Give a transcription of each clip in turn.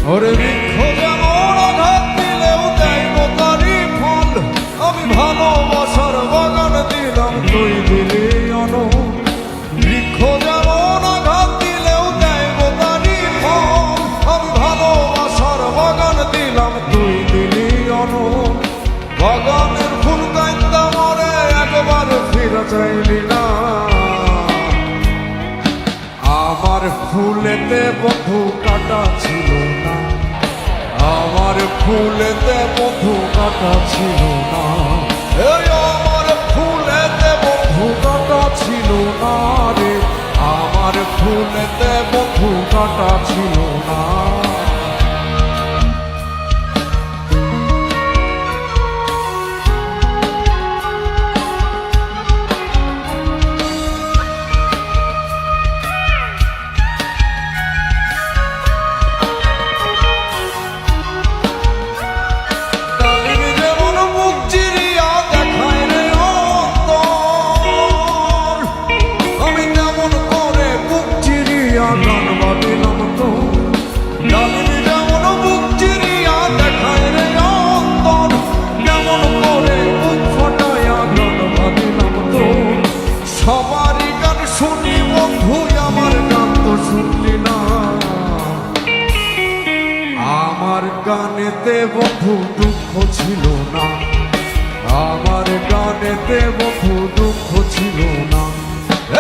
ওরে বৃক্ষ যেমন আঘাত দিলেও দেয় গো তারই ফল, আমি ভালোবাসার বাগান দিলাম তুই দিলি অনল। বৃক্ষ যেমন আঘাত দিলেও দেয় গো তারই ফল, আমি ভালোবাসার বাগান দিলাম তুই দিলি অনল। বাগানের ফুল কাইন্দা মরে একবার ফিরে চাইলি না, আমার ফুলেতে বন্ধু কাটা ছিল না, আমার ফুলেতে বন্ধু কাটা ছিল না, এই আমার ফুলেতে বন্ধু কাটা ছিল না রে, আমার ফুলেতে বন্ধু কাটা ছিল না। সবারই গান শুনি বন্ধু, আমার গান তো শুনলি না, আমার গানেতে বন্ধু দুঃখ ছিল না, আমার গানেতে বন্ধু দুঃখ ছিল না,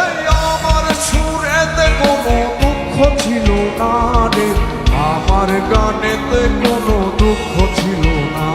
এই আমার সুরেতে কোনো দুঃখ ছিল না রে, আমার গানেতে কোনো দুঃখ ছিল না।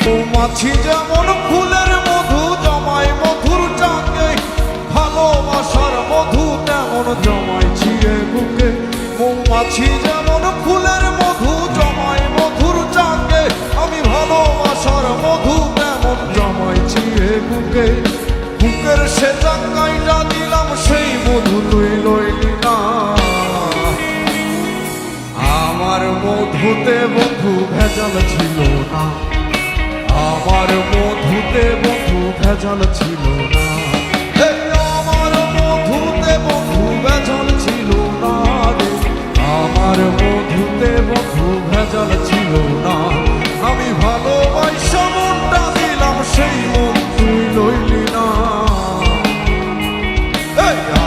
মৌমাছি যেমন ফুলের মধু জমায় মধুর চাকে, ভালোবাসার মধু তেমন জমায় ছিঁড়ে বুকে। মৌমাছি যেমন ফুলের মধু জমায় মধুর চাকে, আমি ভালোবাসার মধু তেমন জমায় ছিঁড়ে বুকে। বুকের সে চাকাইটা দিলাম সেই মধু তুই লইলি না, আমার মধুতে বন্ধু ভেজাল ছিল না, আমার মধুতে বন্ধু ভেজাল ছিল না, আমার মধুতে বন্ধু ভেজাল ছিল না রে, আমার মধুতে বন্ধু ভেজাল ছিল না। আমি ভালোবাসা মনটা দিলাম সেই মন তুই লইলি না,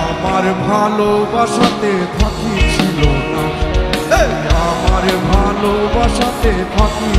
আমার ভালোবাসাতে ফাঁকি ছিল না, আমার ভালোবাসাতে ফাঁকি